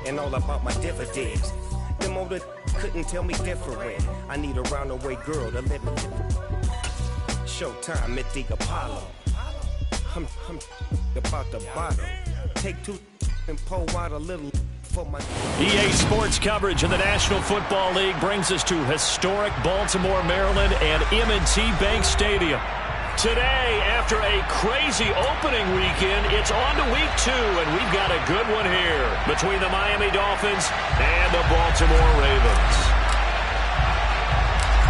and all about my dividends. Them older couldn't tell me different. I need a roundaway girl to let me. Showtime at the Apollo. I'm about the bottom. Take two and pour out a little for my. EA Sports coverage in the National Football League brings us to historic Baltimore, Maryland, and M&T Bank Stadium. Today, after a crazy opening weekend, it's on to week 2, and we've got a good one here between the Miami Dolphins and the Baltimore Ravens.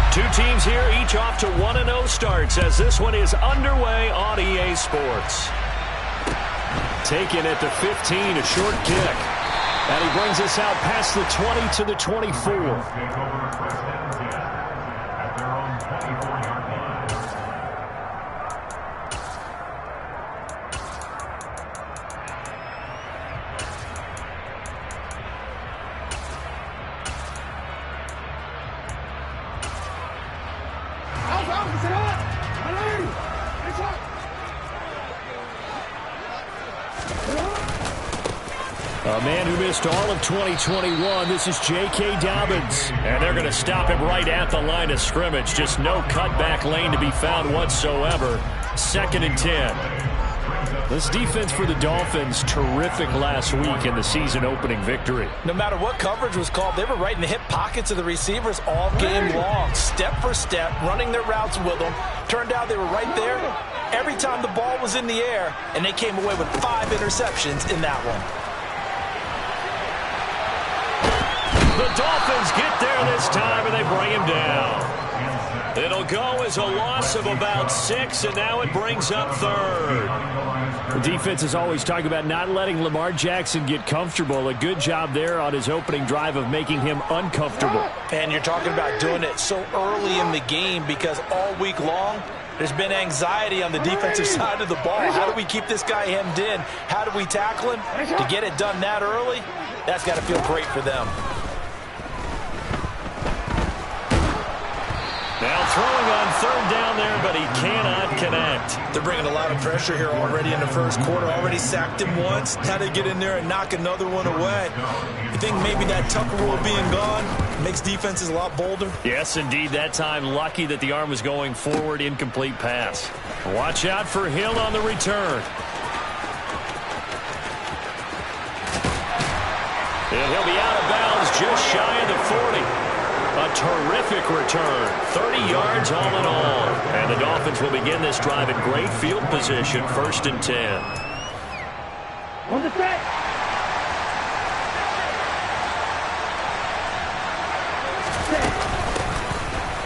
Two teams here, each off to 1-0 starts as this one is underway on EA Sports. Taken at the 15, a short kick. And he brings us out past the 20 to the 24. A man who missed all of 2021, this is J.K. Dobbins. And they're going to stop him right at the line of scrimmage. Just no cutback lane to be found whatsoever. 2nd and 10. This defense for the Dolphins, terrific last week in the season-opening victory. No matter what coverage was called, they were right in the hip pockets of the receivers all game long. Step for step, running their routes with them. Turned out they were right there every time the ball was in the air, and they came away with 5 interceptions in that one. The Dolphins get there this time, and they bring him down. It'll go as a loss of about 6, and now it brings up 3rd. The defense is always talking about not letting Lamar Jackson get comfortable. A good job there on his opening drive of making him uncomfortable. And you're talking about doing it so early in the game because all week long, there's been anxiety on the defensive side of the ball. How do we keep this guy hemmed in? How do we tackle him? To get it done that early, that's got to feel great for them. Now throwing on 3rd down there, but he cannot connect. They're bringing a lot of pressure here already in the first quarter. Already sacked him once. How to get in there and knock another one away. You think maybe that Tucker rule being gone makes defenses a lot bolder? Yes, indeed. That time lucky that the arm was going forward. Incomplete pass. Watch out for Hill on the return. And he'll be out of bounds just shy of the 40. A terrific return, 30 yards all in all. And the Dolphins will begin this drive in great field position, 1st and 10. On the set.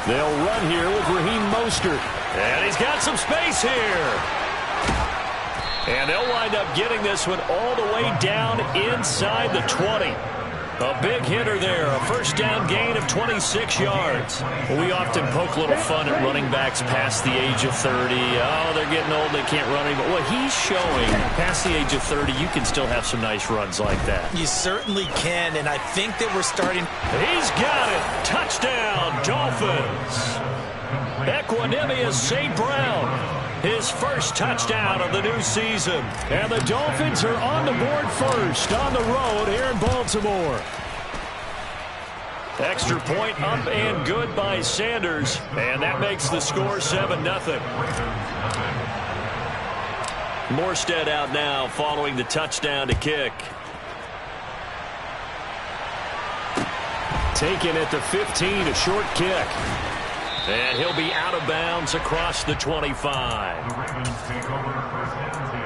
They'll run here with Raheem Mostert. And he's got some space here. And they'll wind up getting this one all the way down inside the 20. A big hitter there, a 1st down gain of 26 yards. We often poke a little fun at running backs past the age of 30. Oh, they're getting old, they can't run anymore. Well, he's showing past the age of 30, you can still have some nice runs like that. You certainly can, and I think that we're starting. He's got it. Touchdown, Dolphins. Equanimous St. Brown. His first touchdown of the new season. And the Dolphins are on the board first on the road here in Baltimore. Extra point up and good by Sanders. And that makes the score 7-0. Morstead out now following the touchdown to kick. Taken at the 15, a short kick. And he'll be out of bounds across the 25. The Ravens take over 1st and 10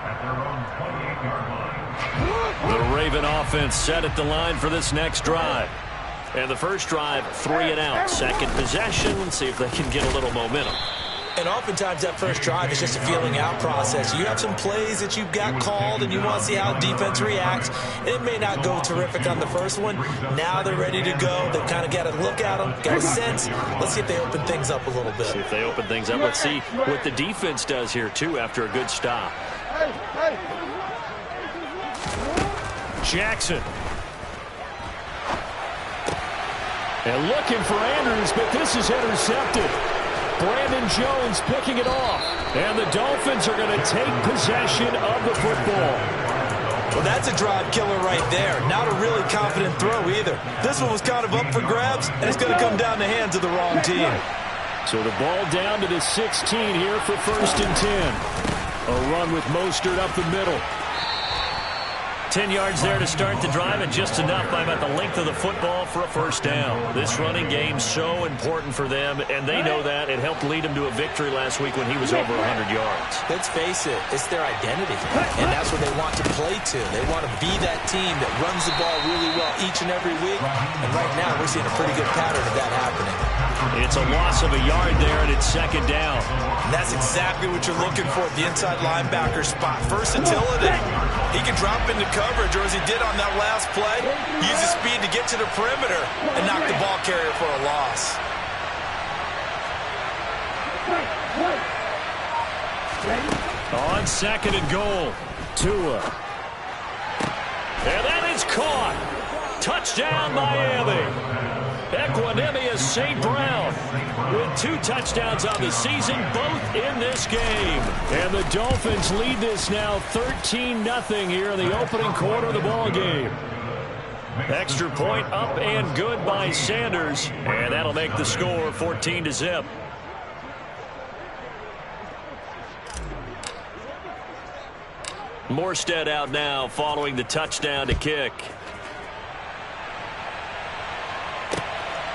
at their own 28-yard line. The Raven offense set at the line for this next drive. And the first drive, 3 and out. Second possession, let's see if they can get a little momentum. And oftentimes that first drive is just a feeling out process. You have some plays that you've got called and you want to see how defense reacts. It may not go terrific on the first one. Now they're ready to go. They've kind of got to look at them, got a sense. Let's see if they open things up a little bit. See if they open things up. Let's see what the defense does here, too, after a good stop. Jackson. And looking for Andrews, but this is intercepted. Brandon Jones picking it off. And the Dolphins are going to take possession of the football. Well, that's a drive killer right there. Not a really confident throw either. This one was kind of up for grabs, and it's going to come down the hands of the wrong team. So the ball down to the 16 here for 1st and 10. A run with Mostert up the middle. 10 yards there to start the drive, and just enough by about the length of the football for a first down. This running game so important for them, and they know that. It helped lead them to a victory last week when he was over 100 yards. Let's face it, it's their identity, and that's what they want to play to. They want to be that team that runs the ball really well each and every week, and right now we're seeing a pretty good pattern of that happening. It's a loss of a yard there, and it's 2nd down. And that's exactly what you're looking for at the inside linebacker spot. Versatility. He can drop into coverage, or as he did on that last play, use his speed to get to the perimeter and knock the ball carrier for a loss. On 2nd and goal, Tua. And that is caught. Touchdown, Miami. Equanimous St. Brown with 2 touchdowns on the season, both in this game. And the Dolphins lead this now 13-0 here in the opening quarter of the ball game. Extra point up and good by Sanders, and that'll make the score 14-0. Morstead out now following the touchdown to kick.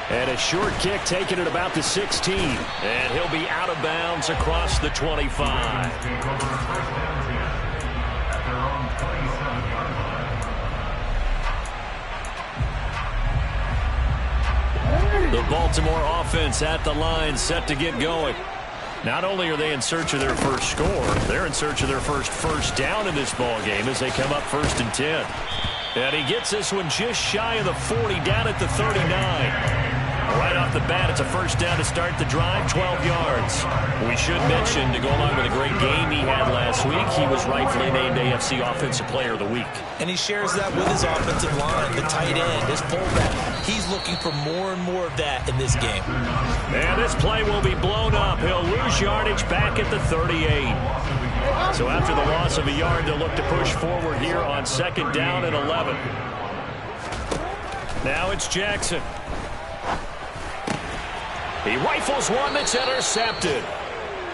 And a short kick taken at about the 16. And he'll be out of bounds across the 25. The Baltimore offense at the line, set to get going. Not only are they in search of their first score, they're in search of their first down in this ball game as they come up 1st and 10. And he gets this one just shy of the 40, down at the 39. Right off the bat, it's a first down to start the drive, 12 yards. We should mention, to go along with a great game he had last week, he was rightfully named AFC Offensive Player of the Week. And he shares that with his offensive line, the tight end, his fullback. He's looking for more and more of that in this game. And this play will be blown up. He'll lose yardage back at the 38. So after the loss of a yard, they'll look to push forward here on 2nd down and 11. Now it's Jackson. He rifles one that's intercepted.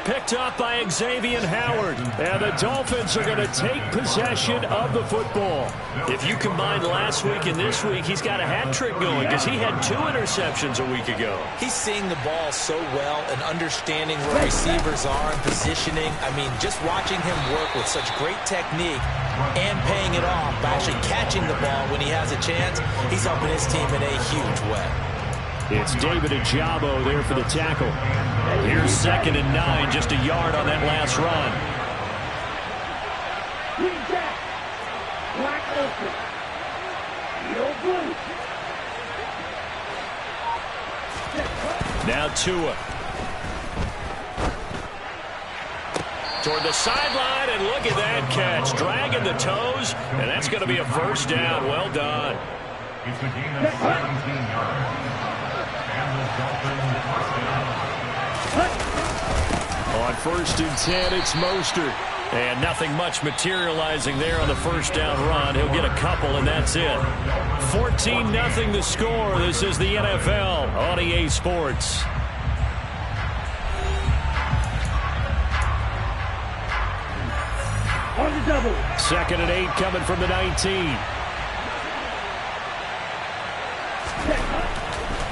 Picked up by Xavier Howard. And the Dolphins are going to take possession of the football. If you combine last week and this week, he's got a hat trick going because he had 2 interceptions a week ago. He's seeing the ball so well and understanding where receivers are and positioning. I mean, just watching him work with such great technique and paying it off by actually catching the ball when he has a chance, he's helping his team in a huge way. It's David Ajabo there for the tackle. Here's 2nd and 9, just a yard on that last run. Now Tua. Toward the sideline, and look at that catch. Dragging the toes, and that's going to be a first down. Well done. It's a gain of 17 yards. And the Dolphins first down. On 1st and 10, it's Mostert. And nothing much materializing there on the first down run. He'll get a couple, and that's it. 14-0 the score. This is the NFL on EA Sports. On the double. 2nd and 8 coming from the 19.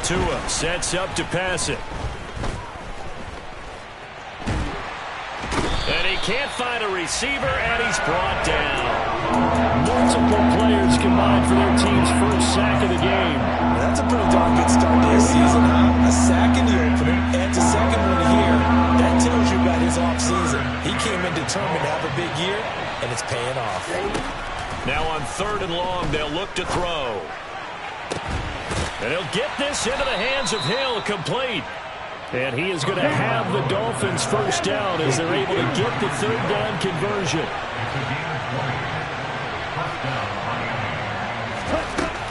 Tua sets up to pass it. And he can't find a receiver, and he's brought down. Multiple players combined for their team's first sack of the game. That's a pretty darn good start to his season, huh? A sack in the opener, and a second one here. That tells you about his offseason. He came in determined to have a big year, and it's paying off. Now on 3rd and long, they'll look to throw. And he'll get this into the hands of Hill, complete. And he is going to have the Dolphins first down as they're able to get the 3rd down conversion.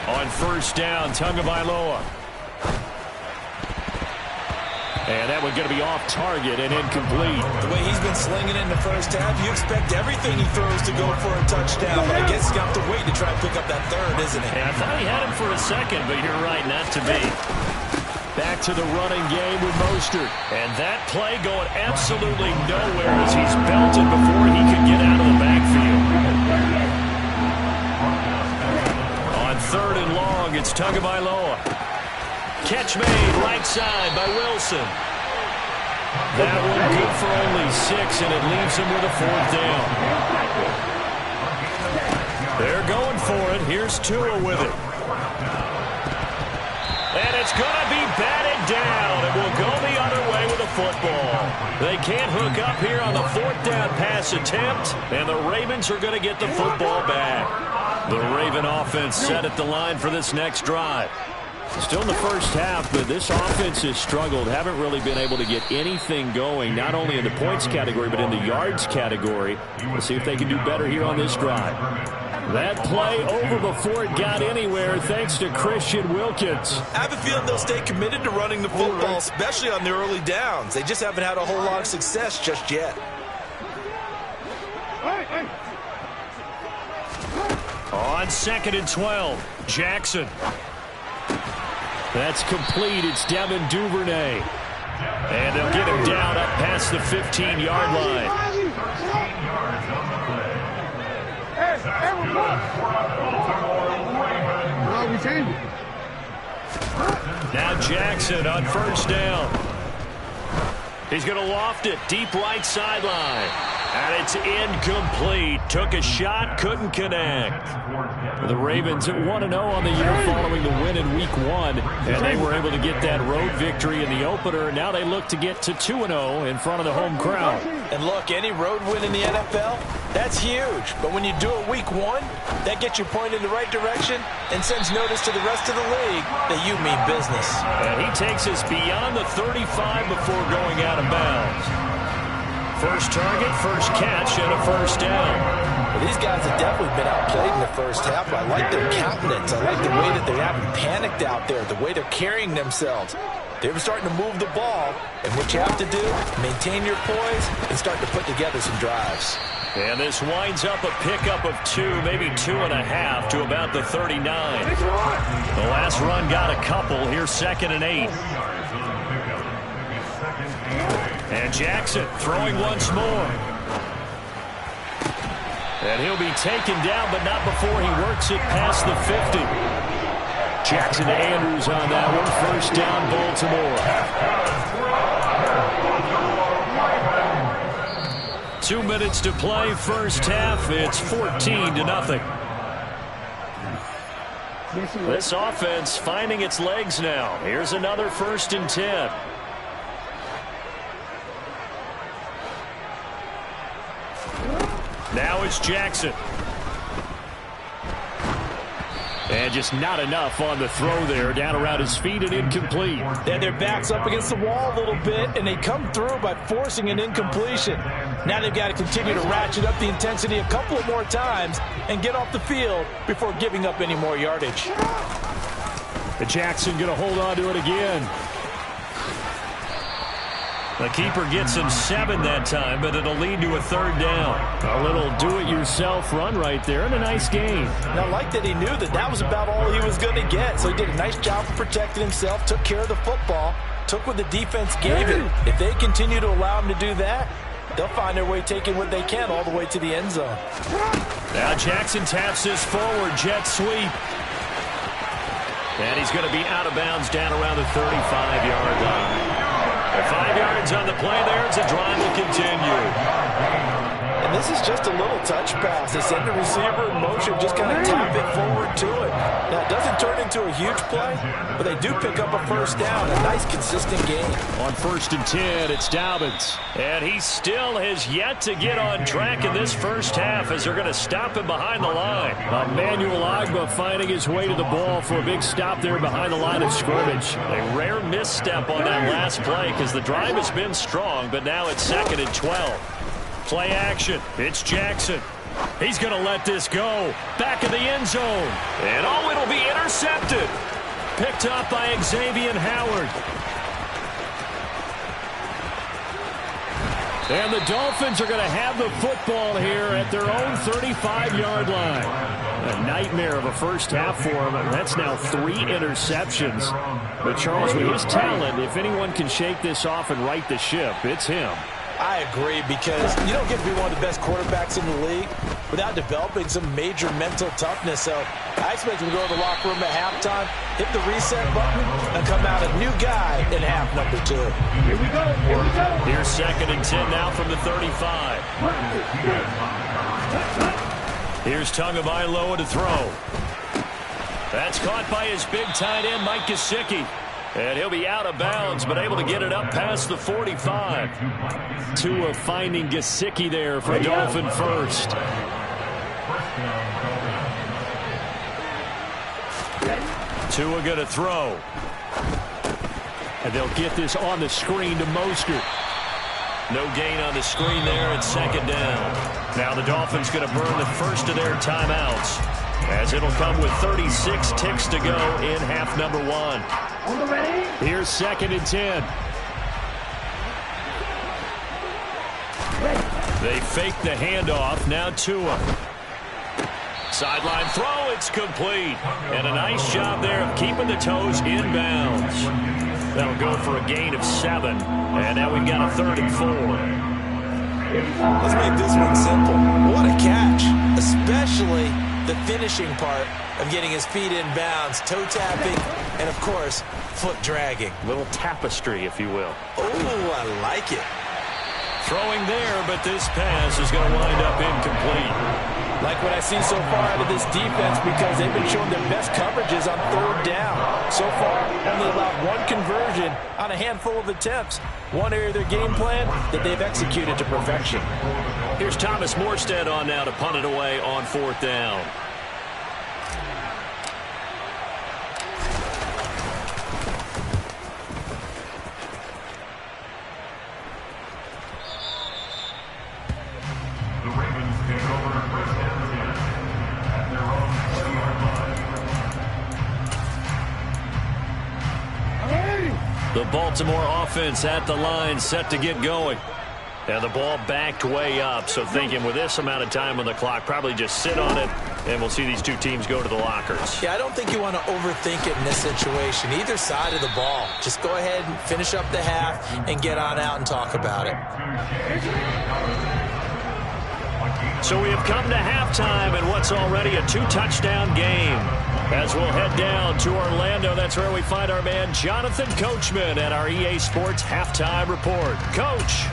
On 1st down, Tagovailoa. And that one's going to be off target and incomplete. The way he's been slinging in the first half, you expect everything he throws to go for a touchdown. But I guess he's got to wait to try and pick up that third, isn't it? And I thought he had him for a second, but you're right, not to be. Back to the running game with Mostert. And that play going absolutely nowhere as he's belted before he could get out of the backfield. On 3rd and long, it's Tagovailoa. Catch made right side by Wilson. That one good for only 6, and it leaves him with a 4th down. They're going for it. Here's Tua with it. And it's going to be batted down, and will go the other way with a football. They can't hook up here on the 4th down pass attempt, and the Ravens are going to get the football back. The Raven offense set at the line for this next drive. Still in the first half, but this offense has struggled. Haven't really been able to get anything going, not only in the points category, but in the yards category. We'll see if they can do better here on this drive. That play over before it got anywhere, thanks to Christian Wilkins. I have a feeling they'll stay committed to running the football, especially on the early downs. They just haven't had a whole lot of success just yet. On 2nd and 12, Jackson. That's complete. It's Devin Duvernay. And they'll get him down up past the 15-yard line. Now Jackson on 1st down. He's going to loft it deep right sideline. And it's incomplete. Took a shot, couldn't connect. The Ravens at 1-0 on the year following the win in Week 1. And they were able to get that road victory in the opener. Now they look to get to 2-0 in front of the home crowd. And look, any road win in the NFL, that's huge. But when you do it Week 1, that gets you pointed in the right direction and sends notice to the rest of the league that you mean business. And he takes us beyond the 35 before going out of bounds. First target, first catch, and a 1st down. Well, these guys have definitely been outplayed in the first half. I like their countenance. I like the way that they haven't panicked out there, the way they're carrying themselves. They were starting to move the ball, and what you have to do, maintain your poise and start to put together some drives. And this winds up a pickup of 2, maybe 2.5 to about the 39. The last run got a couple. Here's 2nd and 8. And Jackson throwing once more. And he'll be taken down, but not before he works it past the 50. Jackson to Andrews on that one. 1st down, Baltimore. 2 minutes to play, first half. It's 14-0. This offense finding its legs now. Here's another 1st and 10. Now it's Jackson. And just not enough on the throw there. Down around his feet and incomplete. Then their backs up against the wall a little bit, and they come through by forcing an incompletion. Now they've got to continue to ratchet up the intensity a couple of more times and get off the field before giving up any more yardage. Jackson going to hold on to it again. The keeper gets him 7 that time, but it'll lead to a 3rd down. A little do-it-yourself run right there and a nice gain. Now, I like that he knew that that was about all he was going to get, so he did a nice job of protecting himself, took care of the football, took what the defense gave him. If they continue to allow him to do that, they'll find their way taking what they can all the way to the end zone. Now Jackson taps this forward, jet sweep. And he's going to be out of bounds down around the 35-yard line. 5 yards on the play there as the drive will continue. And this is just a little touch pass. They send the receiver in motion, just kind of tap it forward to it. Now, it doesn't turn into a huge play, but they do pick up a 1st down. A nice, consistent gain. On 1st and 10, it's Dobbins. And he still has yet to get on track in this first half as they're going to stop him behind the line. Emmanuel Ogbah finding his way to the ball for a big stop there behind the line of scrimmage. A rare misstep on that last play because the drive has been strong, but now it's 2nd and 12. Play action. It's Jackson. He's going to let this go. Back in the end zone. And it'll be intercepted. Picked up by Xavier Howard. And the Dolphins are going to have the football here at their own 35-yard line. A nightmare of a first half for him. That's now 3 interceptions. But, Charles, with his talent, if anyone can shake this off and right the ship, it's him. I agree, because you don't get to be one of the best quarterbacks in the league without developing some major mental toughness. So I expect him to go to the locker room at halftime, hit the reset button, and come out a new guy in half number 2. Here we go. Here we go. Here's 2nd and 10 now from the 35. Here's Tagovailoa to throw. That's caught by his big tight end, Mike Gesicki. And he'll be out of bounds, but able to get it up past the 45. Tua finding Gesicki there for Dolphin first. Tua going to throw. And they'll get this on the screen to Mostert. No gain on the screen there, and 2nd down. Now the Dolphins going to burn the first of their timeouts, as it'll come with 36 ticks to go in half number 1. Here's 2nd and 10. They fake the handoff. Now Tua. Sideline throw. It's complete. And a nice job there of keeping the toes in bounds. That'll go for a gain of 7. And now we've got a 3rd and 4. Let's make this one simple. What a catch, especially the finishing part of getting his feet in bounds, toe tapping, and of course, foot dragging. Little tapestry, if you will. Oh, I like it. Throwing there, but this pass is going to wind up incomplete. Like what I see so far out of this defense, because they've been showing their best coverages on 3rd down. So far, only allowed 1 conversion on a handful of attempts. One area of their game plan that they've executed to perfection. Here's Thomas Morstead on now to punt it away on 4th down. The Ravens take over 1st and 10 at their own 30-yard line. The Baltimore offense at the line, set to get going. And the ball backed way up, so thinking with this amount of time on the clock, probably just sit on it, and we'll see these two teams go to the lockers. Yeah, I don't think you want to overthink it in this situation. Either side of the ball. Just go ahead and finish up the half and get on out and talk about it. So we have come to halftime in what's already a 2-touchdown game. As we'll head down to Orlando, that's where we find our man Jonathan Coachman at our EA Sports Halftime Report. Coach.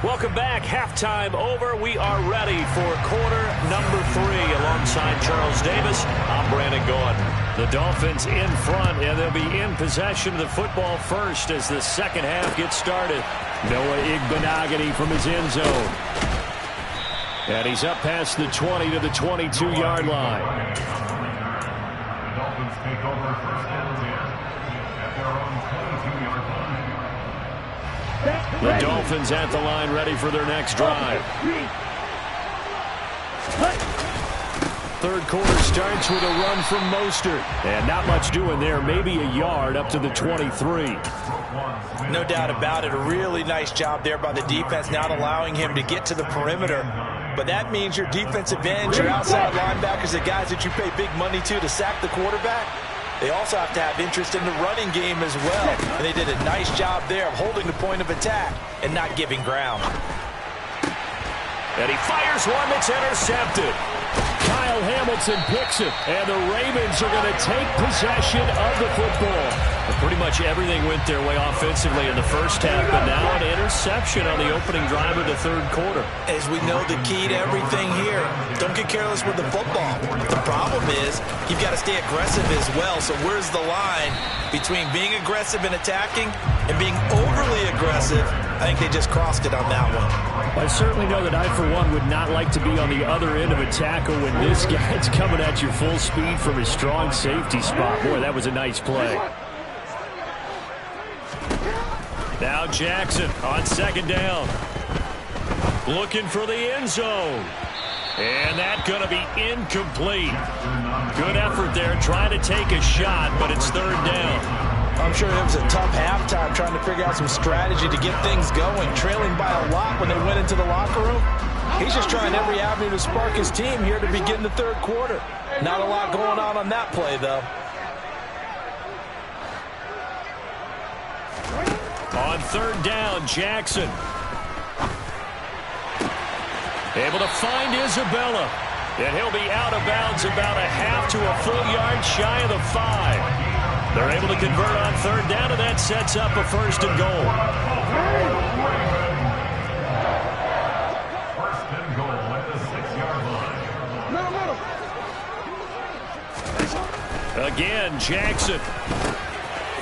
Welcome back. Halftime over. We are ready for quarter number 3. Alongside Charles Davis, I'm Brandon Gordon. The Dolphins in front, and they'll be in possession of the football first as the second half gets started. Noah Igbenogany from his end zone. And he's up past the 20 to the 22-yard line. The Dolphins take over 1st and 10 at their own 22-yard line. The Dolphins at the line, ready for their next drive. 3rd quarter starts with a run from Mostert. And not much doing there, maybe a yard up to the 23. No doubt about it. A really nice job there by the defense, not allowing him to get to the perimeter. But that means your defensive ends, your outside linebackers, the guys that you pay big money to sack the quarterback, they also have to have interest in the running game as well. And they did a nice job there of holding the point of attack and not giving ground. And he fires one that's intercepted. Kyle Hamilton picks it, and the Ravens are going to take possession of the football. Pretty much everything went their way offensively in the first half, but now an interception on the opening drive of the 3rd quarter. As we know, the key to everything here, don't get careless with the football. The problem is you've got to stay aggressive as well. So where's the line between being aggressive and attacking and being overly aggressive? I think they just crossed it on that one. I certainly know that I, for one, would not like to be on the other end of a tackle when this guy's coming at you full speed from his strong safety spot. Boy, that was a nice play. Now Jackson on 2nd down. Looking for the end zone. And that's going to be incomplete. Good effort there trying to take a shot, but it's 3rd down. I'm sure it was a tough halftime trying to figure out some strategy to get things going, trailing by a lot when they went into the locker room. He's just trying every avenue to spark his team here to begin the third quarter. Not a lot going on that play, though. On third down, Jackson. Able to find Isabella. And he'll be out of bounds about a half to a full yard shy of the 5. They're able to convert on third down, and that sets up a first and goal. First and goal at the 6-yard line. Again, Jackson.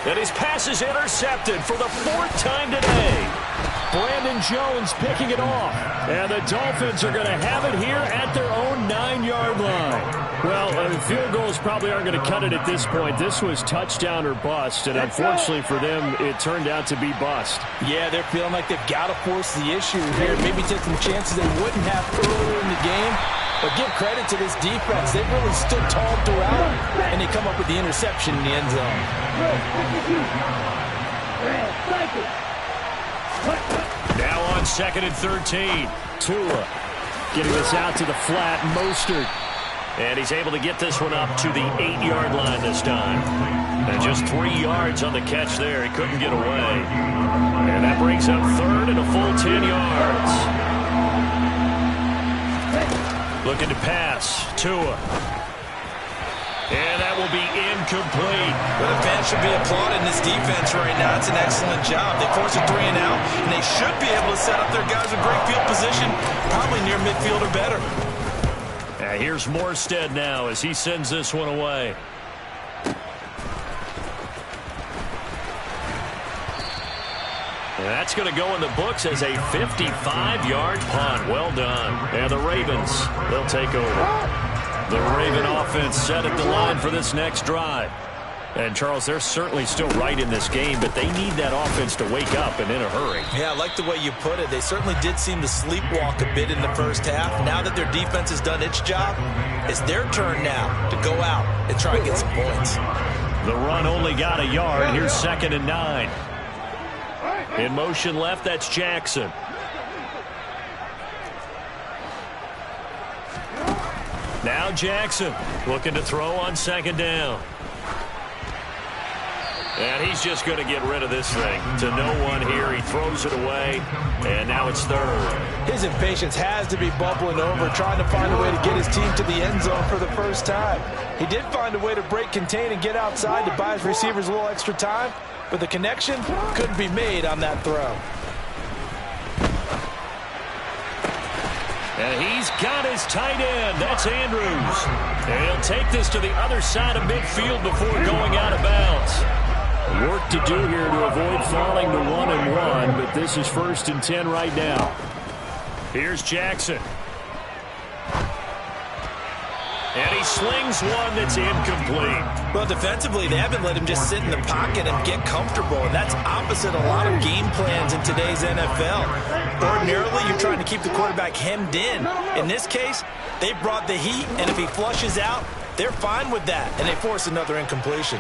And his pass is intercepted for the 4th time today. Brandon Jones picking it off. And the Dolphins are going to have it here at their own 9-yard line. Well, field goals probably aren't going to cut it at this point. This was touchdown or bust, and unfortunately for them, it turned out to be bust. Yeah, they're feeling like they've got to force the issue here. Maybe take some chances they wouldn't have earlier in the game. But give credit to this defense. They've really stood tall throughout, and they come up with the interception in the end zone. Now on 2nd and 13. Tua getting this out to the flat. Mostert. And he's able to get this one up to the 8-yard line this time. And just 3 yards on the catch there. He couldn't get away. And that brings up third and a full 10 yards. Looking to pass. Tua. And that will be incomplete. But the fans should be applauding this defense right now. It's an excellent job. They force a 3 and out, and they should be able to set up their guys in great field position, probably near midfield or better. Here's Morstead now as he sends this one away. And that's going to go in the books as a 55-yard punt. Well done. And the Ravens, they'll take over. The Raven offense set at the line for this next drive. And, Charles, they're certainly still right in this game, but they need that offense to wake up and in a hurry. Yeah, I like the way you put it. They certainly did seem to sleepwalk a bit in the first half. Now that their defense has done its job, it's their turn now to go out and try and get some points. The run only got a yard. Here's 2nd and 9. In motion left, that's Jackson. Now Jackson looking to throw on 2nd down. And he's just going to get rid of this thing. To no one here. He throws it away. And now it's third. His impatience has to be bubbling over, trying to find a way to get his team to the end zone for the first time. He did find a way to break contain and get outside to buy his receivers a little extra time, but the connection couldn't be made on that throw. And he's got his tight end. That's Andrews. And he'll take this to the other side of midfield before going out of bounds. Work to do here to avoid falling to 1-1, but this is 1st and 10 right now. Here's Jackson. And he slings one that's incomplete. Well, defensively, they haven't let him just sit in the pocket and get comfortable. And that's opposite a lot of game plans in today's NFL. Ordinarily, you're trying to keep the quarterback hemmed in. In this case, they brought the heat, and if he flushes out, they're fine with that, and they force another incompletion.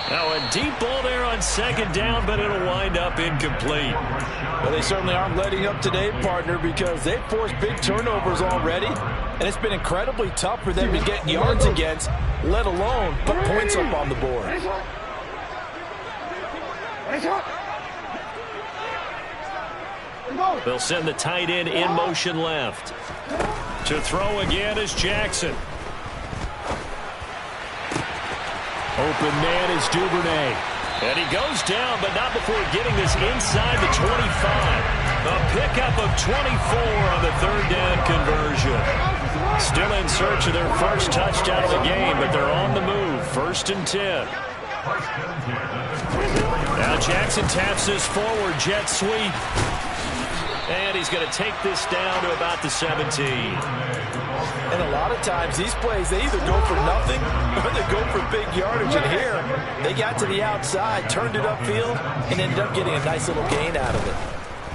Now a deep ball there on 2nd down, but it'll wind up incomplete. Well, they certainly aren't letting up today, partner, because they've forced big turnovers already, and it's been incredibly tough for them to get yards against, let alone put points up on the board. They'll send the tight end in motion left. To throw again is Jackson. Open man is Duvernay. And he goes down, but not before getting this inside the 25. A pickup of 24 on the 3rd down conversion. Still in search of their first touchdown of the game, but they're on the move. 1st and 10. Now Jackson taps this forward, jet sweep. And he's going to take this down to about the 17. And a lot of times, these plays, they either go for nothing or they go for big yardage. And here, they got to the outside, turned it upfield, and ended up getting a nice little gain out of it.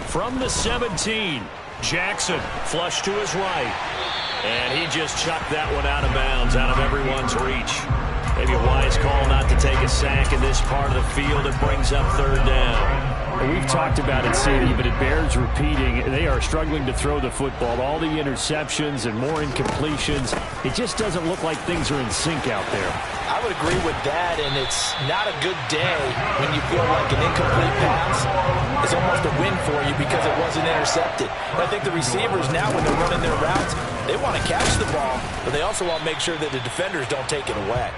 From the 17, Jackson flush to his right. And he just chucked that one out of bounds, out of everyone's reach. Maybe a wise call not to take a sack in this part of the field. It brings up third down. We've talked about it, CD, but it bears repeating. They are struggling to throw the football. All the interceptions and more incompletions. It just doesn't look like things are in sync out there. I would agree with that, and it's not a good day when you feel like an incomplete pass is almost a win for you because it wasn't intercepted. And I think the receivers now, when they're running their routes, they want to catch the ball, but they also want to make sure that the defenders don't take it away.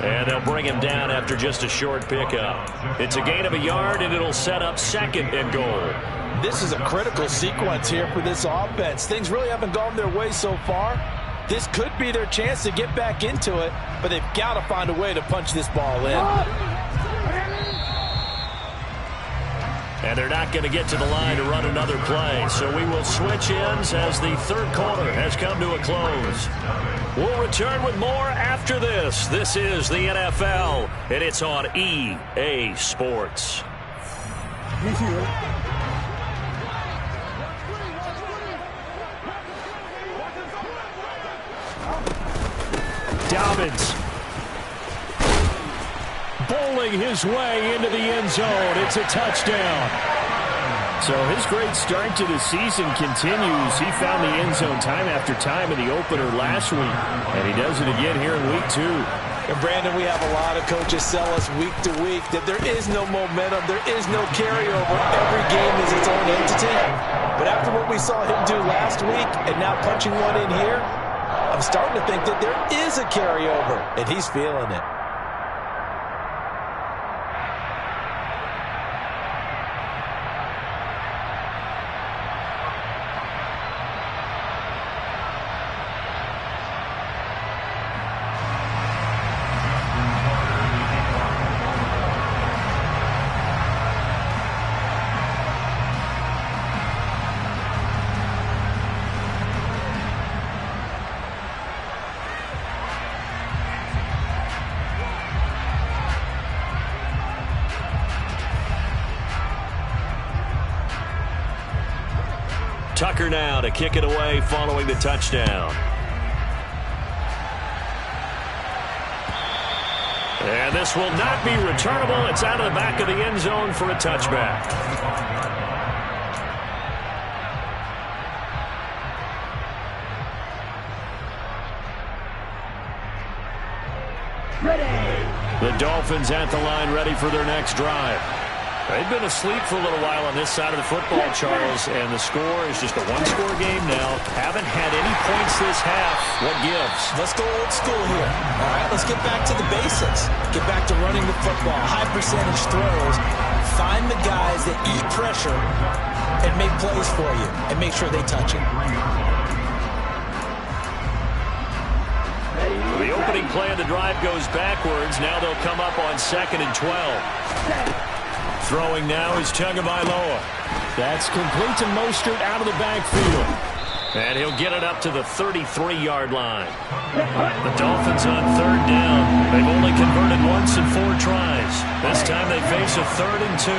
And they'll bring him down after just a short pickup. It's a gain of a yard, and it'll set up second and goal. This is a critical sequence here for this offense. Things really haven't gone their way so far. This could be their chance to get back into it, but they've got to find a way to punch this ball in. And they're not going to get to the line to run another play, so we will switch ends as the third quarter has come to a close. We'll return with more after this. This is the NFL, and it's on EA Sports. Dobbins bowling his way into the end zone. It's a touchdown. So his great start to the season continues. He found the end zone time after time in the opener last week, and he does it again here in week 2. And Brandon, we have a lot of coaches sell us week to week that there is no momentum, there is no carryover. Every game is its own entity. But after what we saw him do last week and now punching one in here, I'm starting to think that there is a carryover, and he's feeling it. Tucker now to kick it away following the touchdown. And this will not be returnable. It's out of the back of the end zone for a touchback. The Dolphins at the line ready for their next drive. They've been asleep for a little while on this side of the football, Charles, and the score is just a one-score game now. Haven't had any points this half. What gives? Let's go old school here. All right, let's get back to the basics. Get back to running the football, high-percentage throws. Find the guys that eat pressure and make plays for you and make sure they touch it. The opening play of the drive goes backwards. Now they'll come up on 2nd and 12. Throwing now is Tagovailoa. That's complete to Mostert out of the backfield. And he'll get it up to the 33-yard line. The Dolphins on 3rd down. They've only converted once in 4 tries. This time they face a 3rd and 2.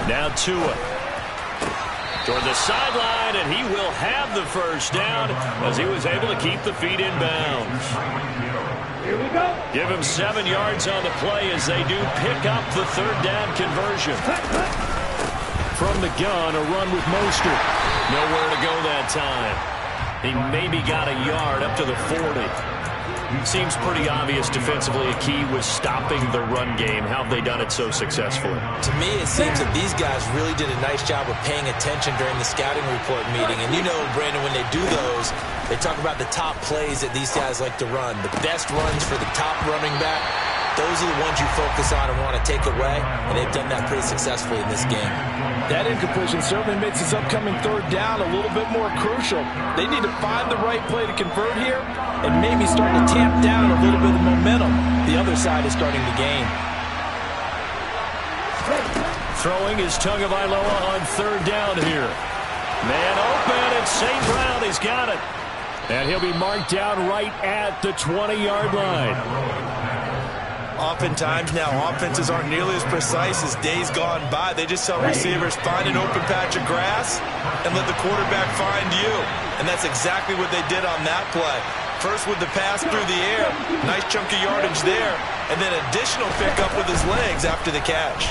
Now Tua toward the sideline, and he will have the first down as he was able to keep the feet in bounds. Here we go. Give him 7 yards on the play as they do pick up the 3rd down conversion. From the gun, a run with Mostert. Nowhere to go that time. He maybe got a yard up to the 40. Seems pretty obvious defensively a key was stopping the run game. How have they done it so successfully? To me, it seems that these guys really did a nice job of paying attention during the scouting report meeting. And you know, Brandon, when they do those, they talk about the top plays that these guys like to run. The best runs for the top running back, those are the ones you focus on and want to take away. And they've done that pretty successfully in this game. That incompletion certainly makes this upcoming 3rd down a little bit more crucial. They need to find the right play to convert here and maybe start to tamp down a little bit of momentum. The other side is starting to gain. Throwing is Tagovailoa on 3rd down here. Man open, and St. Brown, he's got it. And he'll be marked down right at the 20-yard line. Oftentimes now offenses aren't nearly as precise as days gone by. They just tell receivers, find an open patch of grass and let the quarterback find you. And that's exactly what they did on that play. First with the pass through the air, nice chunk of yardage there, and then additional pickup with his legs after the catch.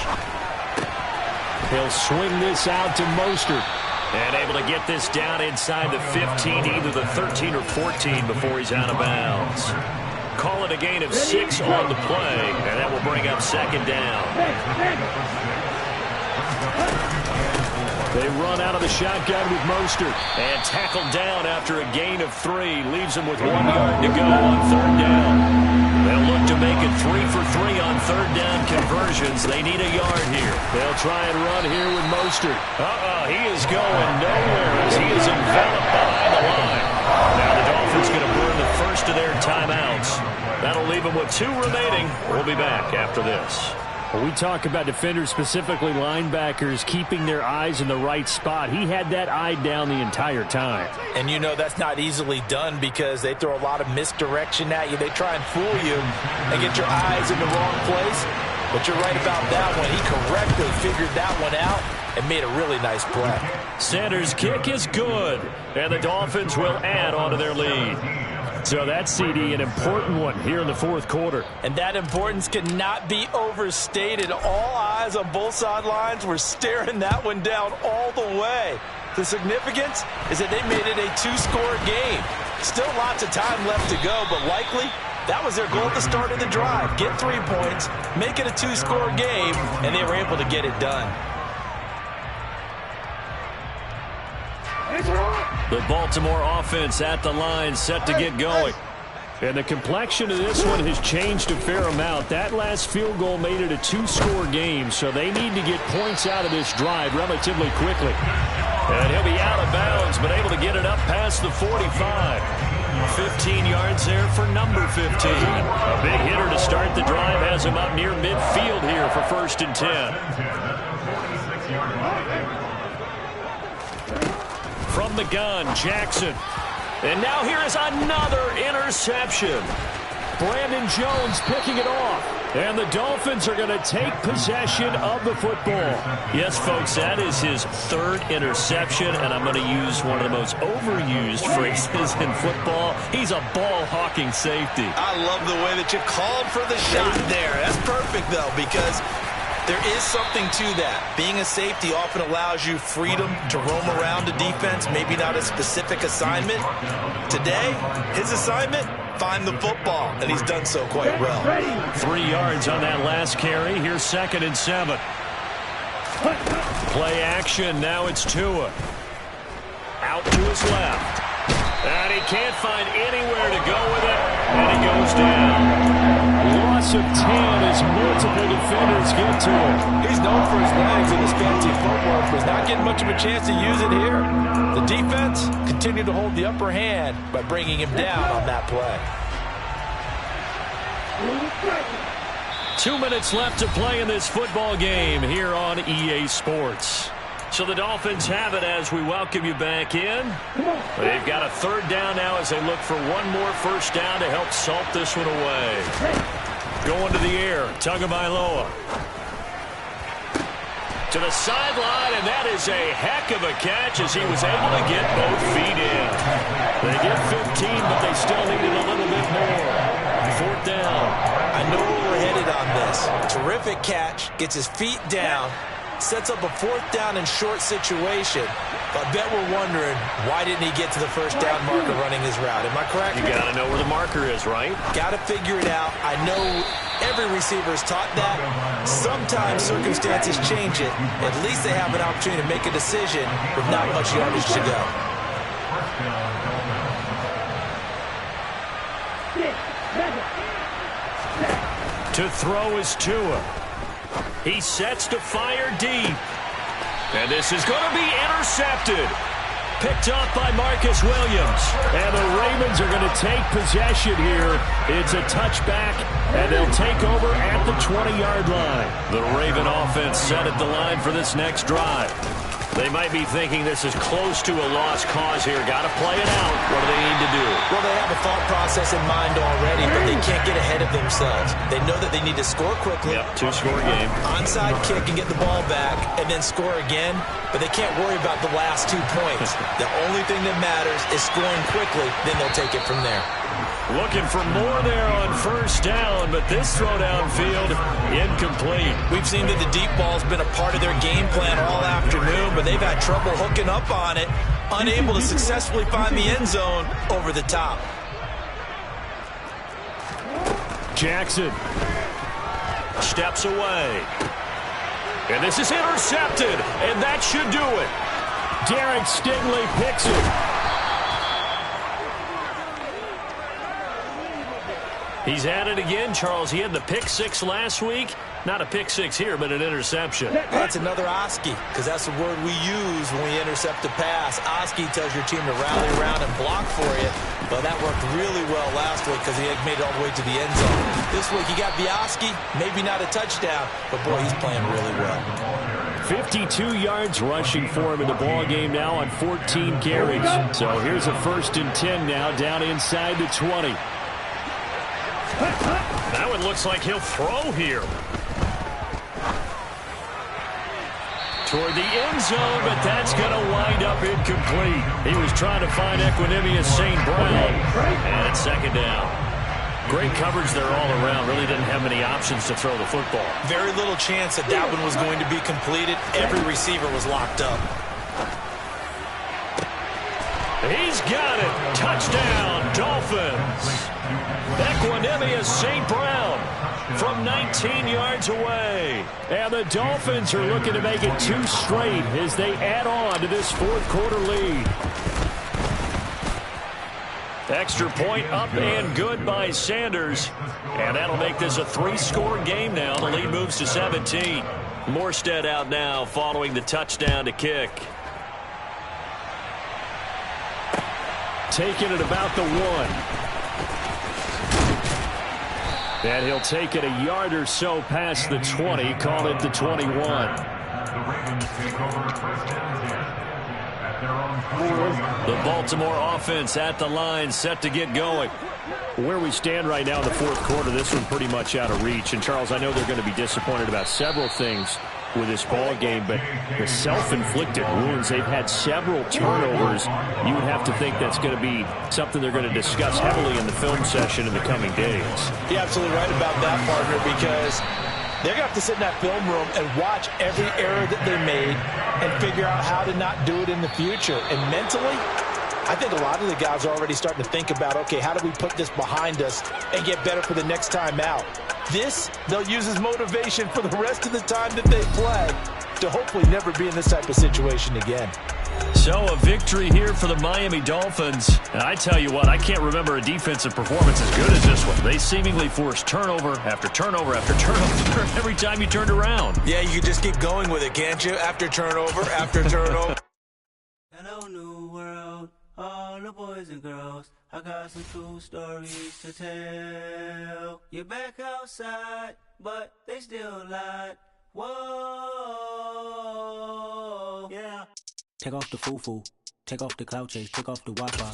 He'll swing this out to Mostert. And able to get this down inside the 15, either the 13 or 14 before he's out of bounds. Call it a gain of 6 on the play, and that will bring up second down. They run out of the shotgun with Mostert. And tackled down after a gain of 3. Leaves him with 1 yard to go on third down. They'll look to make it 3 for 3 on third down conversions. They need a yard here. They'll try and run here with Mostert. He is going nowhere as he is enveloped behind the line. Now the Dolphins going to burn the first of their timeouts. That'll leave them with 2 remaining. We'll be back after this. When we talk about defenders, specifically linebackers, keeping their eyes in the right spot, he had that eye down the entire time. And you know that's not easily done because they throw a lot of misdirection at you. They try and fool you and get your eyes in the wrong place. But you're right about that one. He correctly figured that one out and made a really nice play. Sanders' kick is good, and the Dolphins will add on to their lead. So that's, CD, an important one here in the fourth quarter. And that importance cannot be overstated. All eyes on both sidelines were staring that one down all the way. The significance is that they made it a 2-score game. Still lots of time left to go, but likely that was their goal at the start of the drive. Get 3 points, make it a 2-score game, and they were able to get it done. The Baltimore offense at the line, set to get going. And the complexion of this one has changed a fair amount. That last field goal made it a 2-score game, so they need to get points out of this drive relatively quickly. And he'll be out of bounds, but able to get it up past the 45. 15 yards there for number 15. A big hitter to start the drive has him up near midfield here for 1st and 10. From the gun, Jackson. And now here is another interception. Brandon Jones picking it off. And the Dolphins are going to take possession of the football. Yes, folks, that is his 3rd interception, and I'm going to use one of the most overused phrases in football. He's a ball-hawking safety. I love the way that you called for the shot there. That's perfect, though, because there is something to that. Being a safety often allows you freedom to roam around a defense, maybe not a specific assignment. Today, his assignment, find the football, and he's done so quite well. 3 yards on that last carry. Here's 2nd and 7. Play action. Now it's Tua. Out to his left. And he can't find anywhere to go with it, and he goes down. Loss of 10 as multiple defenders get to him. He's known for his legs and his fancy footwork, but he's not getting much of a chance to use it here. The defense continued to hold the upper hand by bringing him down on that play. 2 minutes left to play in this football game here on EA Sports. So the Dolphins have it as we welcome you back in. They've got a 3rd down now as they look for one more 1st down to help salt this one away. Going to the air, Tagovailoa. To the sideline, and that is a heck of a catch as he was able to get both feet in. They get 15, but they still needed a little bit more. 4th down. I know where we're headed on this. Terrific catch, gets his feet down, sets up a 4th down and short situation. But I bet we're wondering, why didn't he get to the 1st down marker running his route? Am I correct? You got to know where the marker is, right? Got to figure it out. I know every receiver is taught that. Sometimes circumstances change it. At least they have an opportunity to make a decision with not much yardage to go. To throw is Tua. He sets to fire deep. And this is going to be intercepted. Picked up by Marcus Williams. And the Ravens are going to take possession here. It's a touchback, and they'll take over at the 20-yard line. The Raven offense set at the line for this next drive. They might be thinking this is close to a lost cause here. Got to play it out. What do they need to do? Well, they have a thought process in mind already, but they can't get ahead of themselves. They know that they need to score quickly. Yep, two-score game. Onside kick and get the ball back, and then score again. But they can't worry about the last 2 points. The only thing that matters is scoring quickly. Then they'll take it from there. Looking for more there on first down, but this throw downfield incomplete. We've seen that the deep ball's been a part of their game plan all afternoon, but they've had trouble hooking up on it, unable to successfully find the end zone over the top. Jackson steps away. And this is intercepted, and that should do it. Derek Stingley picks it. He's at it again, Charles. He had the pick six last week. Not a pick six here, but an interception. That's another Oski, because that's the word we use when we intercept a pass. Oski tells your team to rally around and block for you. But that worked really well last week because he had made it all the way to the end zone. This week he got the Oski, maybe not a touchdown, but boy, he's playing really well. 52 yards rushing for him in the ball game now on 14 carries. So here's a 1st and 10 now down inside the 20. That one looks like he'll throw here. Toward the end zone, but that's going to wind up incomplete. He was trying to find Equanimous St. Brown, and it's 2nd down. Great coverage there all around. Really didn't have many options to throw the football. Very little chance that that one was going to be completed. Every receiver was locked up. He's got it. Touchdown, Dolphins. Equanimous St. Brown from 19 yards away. And the Dolphins are looking to make it 2 straight as they add on to this 4th quarter lead. Extra point up and good by Sanders. And that'll make this a 3-score game now. The lead moves to 17. Morstead out now following the touchdown to kick. Taking it about the 1. And he'll take it a yard or so past the 20, call it the 21. The Ravens take over 1st and 10 at their own 20. The Baltimore offense at the line, set to get going. Where we stand right now in the 4th quarter, this one pretty much out of reach. And, Charles, I know they're going to be disappointed about several things with this ball game, but the self-inflicted wounds, they've had several turnovers. You would have to think that's going to be something they're going to discuss heavily in the film session in the coming days. You're absolutely right about that, partner, because they're going to have to sit in that film room and watch every error that they made and figure out how to not do it in the future. And mentally, I think a lot of the guys are already starting to think about, okay, how do we put this behind us and get better for the next time out? This, they'll use as motivation for the rest of the time that they play to hopefully never be in this type of situation again. So a victory here for the Miami Dolphins. And I tell you what, I can't remember a defensive performance as good as this one. They seemingly forced turnover after turnover after turnover every time you turned around. Yeah, you can just keep going with it, can't you? After turnover, after turnover. Hello, new world, all the boys and girls. I got some cool stories to tell. You're back outside, but they still lied. Whoa, yeah. Take off the foo-foo, take off the cloud chase, take off the Wi-Fi,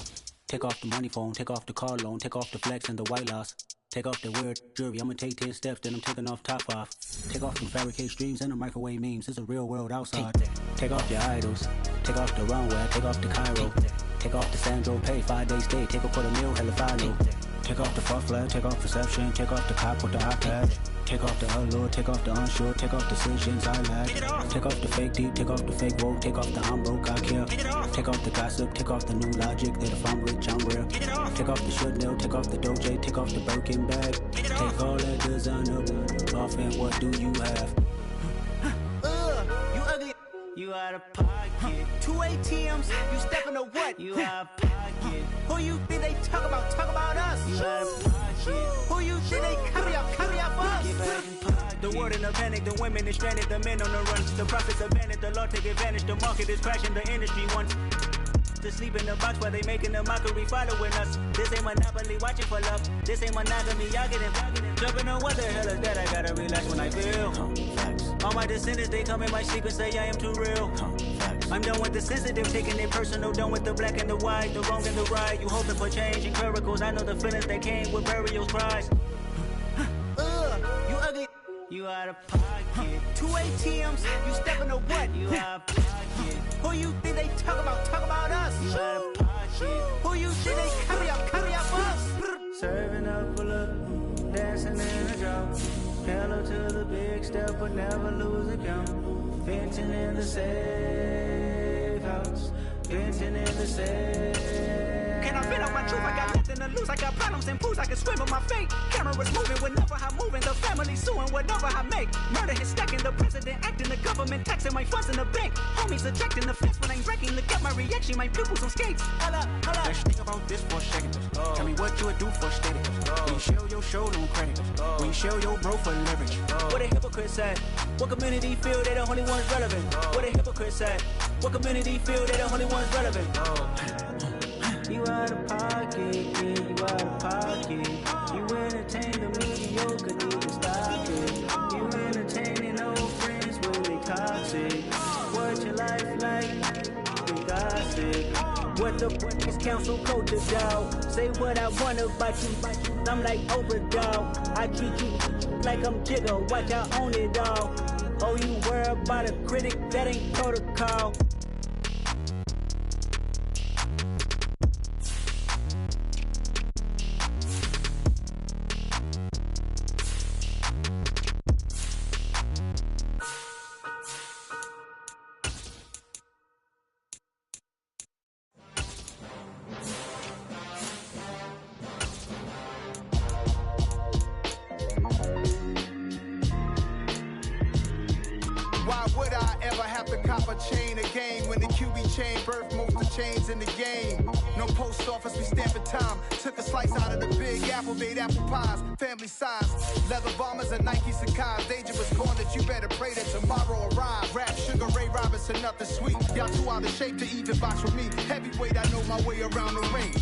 take off the money phone, take off the car loan, take off the flex and the white loss, take off the weird jewelry, I'ma take 10 steps, then I'm taking off top 5. Take off them fabricate streams and the microwave memes, it's a real world outside. Take off your idols, take off the runway, take off the Cairo, take off the Sandro pay, 5-day stay, take a $250,000, hella final. Take off the fuck flag, take off perception, take off the cop with the iPad. Take off the allure, take off the unsure, take off decisions I lack. Take off the fake deep, take off the fake woke, take off the I'm broke, I care. Take off the gossip, take off the new logic that if I'm rich, I'm real. Take off the should know, take off the Doja, take off the Birkin bag. Take all that designer off and what do you have? You ugly. You out of pocket. 2 ATMs, you stepping to what? You out of pocket. Who you think they talk about? Talk about us. You out of pocket. Who you think they carry up for us? Get back in pocket. The world in a panic, the women is stranded, the men on the run. The profits abandoned, the law take advantage. The market is crashing, the industry wants to sleep in the box while they making a mockery following us. This ain't Monopoly, watching for love. This ain't monogamy, y'all getting jumping on what the hell is that? I gotta relax when I feel. All my descendants, they come in my sleep and say I am too real. I'm done with the sensitive, taking it personal, done with the black and the white, the wrong and the right. You hoping for change and miracles. I know the feelings that came with burial cries. You ugly. You out of pocket. 2 ATMs, you stepping to what? You out of pocket. Who you think they talk about us? You out of pocket. Who you think they carry up us? Serving up a look, dancing in a drought. Hello to the big step, but never lose a count. Venting in the safe house. Venting in the safe. Can I fit out my truth? I got nothing to lose. I got problems and pools. I can swim in my fate. Cameras moving whenever I'm moving. The family suing whatever I make. Murder is stacking. The president acting. The government taxing my funds in the bank. Homies ejecting the fence when I'm breaking. Look at my reaction. My pupils on skates. Hold up. Let's think about this for a second. Tell me what you would do for steady. When you show your show, no credit. When you show your bro for leverage. What a hypocrite said. What community feel they the only ones relevant? What a hypocrite said. What community feel they the only ones relevant? You out of pocket, yeah, you out of pocket. You entertain the mediocre, need to stop it. You entertaining old friends when they toxic. What your life like? They gossip. What the fuck is council culture, dog? Say what I want about you. I'm like Oprah, dog. I treat you like I'm Jigga. Watch I own it all. Oh, you worry about a critic? That ain't protocol. Chain again when the QB chain birthed most of the chains in the game. No post office, we stamping time. Took a slice out of the big apple, made apple pies, family size. Leather bombers and Nike Sacai's. Dangerous born that you better pray that tomorrow arrive. Rap, Sugar Ray Robinson, nothing sweet. Y'all too out of shape to even box with me. Heavyweight, I know my way around the ring.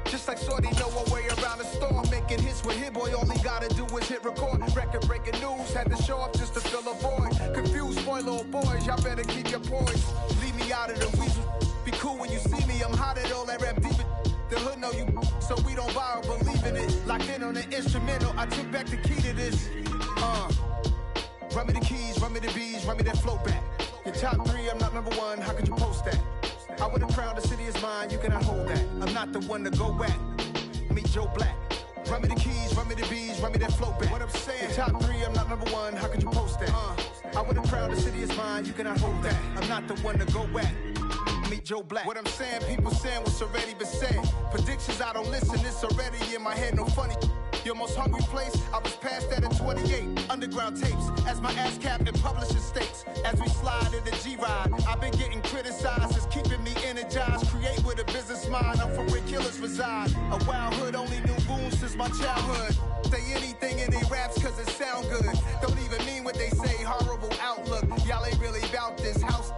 Just like Shorty know her way around the storm. Making hits with Hit Boy, all he gotta do is hit record. Record breaking news, had to show up just to fill a void. Confused boy, little boys, y'all better keep your poise. Leave me out of the weasel. Be cool when you see me, I'm hot at all that rap deep. The hood know you, so we don't borrow, believe in it. Locked in on the instrumental, I took back the key to this. Run me the keys, run me the bees, run me that flow back. Your top 3, I'm not number 1, how could you post that? I would have crowned the city is mine, you cannot hold that. I'm not the one to go at. Meet Joe Black. Run me the keys, run me the bees, run me that flow back. What I'm saying, your top 3, I'm not number 1, how could you post that? I would have crowned the city is mine, you cannot hold that. I'm not the one to go at. Meet Joe Black. What I'm saying, people saying what's already been said. Predictions, I don't listen, it's already in my head, no funny. Your most hungry place, I was past that at 28. Underground tapes, as my ass cap in publishing states. As we slide in the G-Ride, I've been getting criticized, it's keeping me energized. Create with a business mind, I'm from where killers reside. A wild hood, only knew goons since my childhood. Say anything in they raps cause it sound good. Don't even mean what they say, horrible outlook. Y'all ain't really about this house.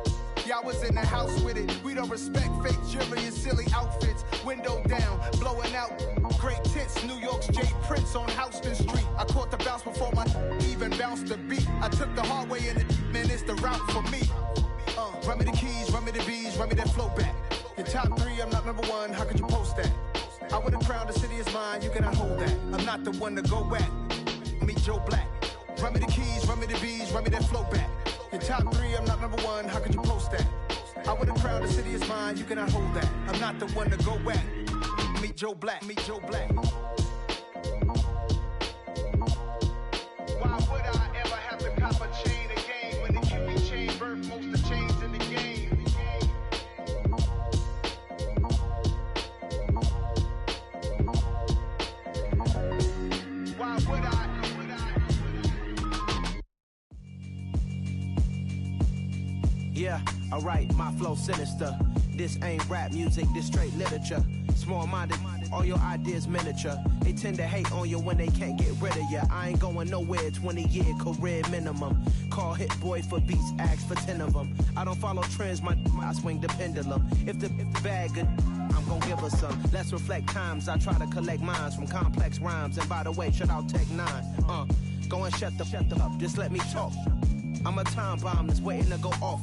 Y'all was in the house with it. We don't respect fake jewelry and silly outfits. Window down, blowing out great tits. New York's J. Prince on Houston Street. I caught the bounce before my even bounced the beat. I took the hard way in it, man, it's the route for me. Run me the keys, run me the bees, run me that flow back. Your top 3, I'm not number 1, how could you post that? I would have crowned the city is mine, you cannot hold that. I'm not the one to go at. Meet Joe Black. Run me the keys, run me the bees, run me that flow back. Your top 3, I'm not number 1, how could you post that? I would have crowned the city is mine, you cannot hold that. I'm not the one to go at. Meet Joe Black, meet Joe Black. Why would I ever have to cop a chain again when the QB chain birthed most of the chains in the game? Why would I? Yeah, alright, my flow sinister. This ain't rap music, this straight literature. Small-minded, all your ideas miniature. They tend to hate on you when they can't get rid of you. I ain't going nowhere, 20-year career minimum. Call Hit Boy for beats, ask for 10 of them. I don't follow trends, I swing the pendulum. If the bag good, I'm gon' give her some. Let's reflect times, I try to collect minds from complex rhymes. And by the way, shout out Tech 9. Go and shut the up, just let me talk. I'm a time bomb that's waiting to go off.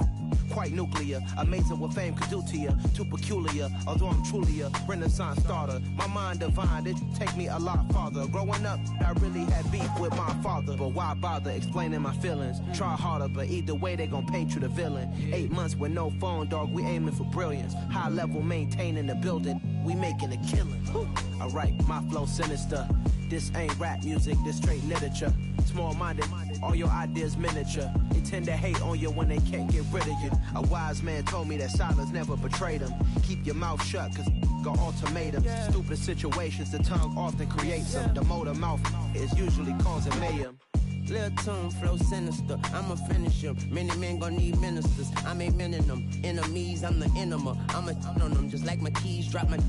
Quite nuclear, amazing what fame could do to you. Too peculiar, although I'm truly a renaissance starter. My mind divine, it take me a lot farther. Growing up, I really had beef with my father. But why bother explaining my feelings? Try harder, but either way they gon' paint you the villain. 8 months with no phone, dog, we aiming for brilliance. High level, maintaining the building, we making a killing. Alright, my flow sinister. This ain't rap music, this straight literature. Small-minded, all your ideas miniature. They tend to hate on you when they can't get rid of you. A wise man told me that silence never betrayed him. Keep your mouth shut, cause got ultimatums. Stupid situations, the tongue often creates them. The motor mouth is usually causing mayhem. Lil' tune, flow sinister, I'ma finish him. Many men gon' need ministers, I'm aiming them. Enemies, I'm the enema, I'ma on them. Just like my keys, drop my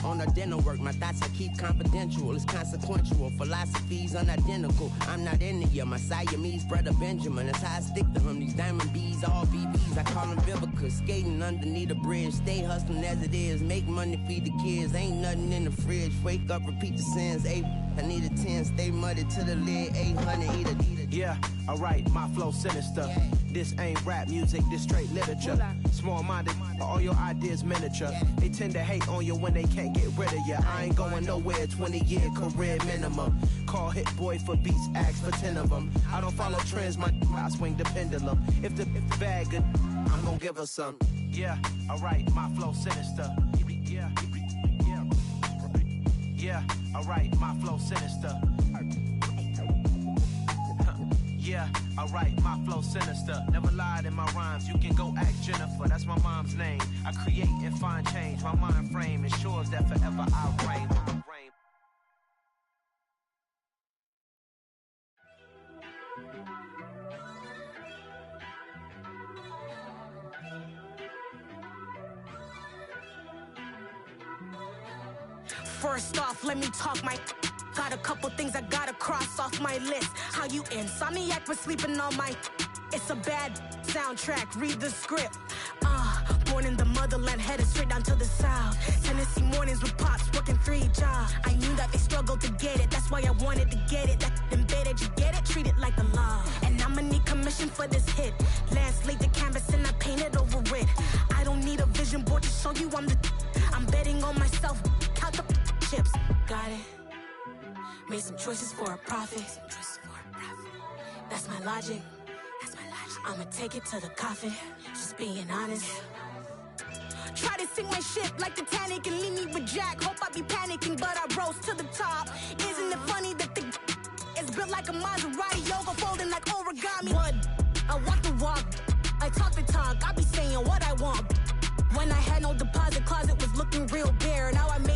on a dinner work. My thoughts I keep confidential, it's consequential. Philosophies unidentical, I'm not in ya. My Siamese brother Benjamin, that's how I stick to him. These diamond bees, all BBs, I call them Vivica. Skating underneath the bridge, stay hustling as it is. Make money, feed the kids, ain't nothing in the fridge. Wake up, repeat the sins, I need a 10, stay muddy to the lid, 800, eat a. Yeah, alright, my flow sinister. This ain't rap music, this straight literature. Small-minded, all your ideas miniature. They tend to hate on you when they can't get rid of you. I ain't going nowhere, 20-year career minimum. Call Hit Boy for beats, ask for 10 of them. I don't follow trends, I swing the pendulum. If the bag good, I'm gonna give her some. Yeah, alright, my flow sinister. Yeah, alright, my flow sinister. Yeah, alright, my flow sinister. Never lied in my rhymes, you can go ask Jennifer, that's my mom's name. I create and find change, my mind frame ensures that forever I reign. First off, let me talk my... Got a couple things I gotta cross off my list. How you insomniac for sleeping on my... It's a bad soundtrack, read the script. Born in the motherland, headed straight down to the south. Tennessee mornings with pops, working 3 jobs. I knew that they struggled to get it, that's why I wanted to get it. That embedded, you get it, treat it like the law. And I'ma need commission for this hit. Last laid the canvas and I painted over it. I don't need a vision board to show you I'm betting on myself, count the chips. Got it. Made some choices for a profit. That's my logic. I'ma take it to the coffin. Just being honest. Try to sink my ship like Titanic and leave me with Jack. Hope I be panicking, but I rose to the top. Isn't it funny that the is built like a Maserati, yoga folding like origami? What? I walk the walk. I talk the talk. I be saying what I want. When I had no deposit, closet was looking real bare. Now I made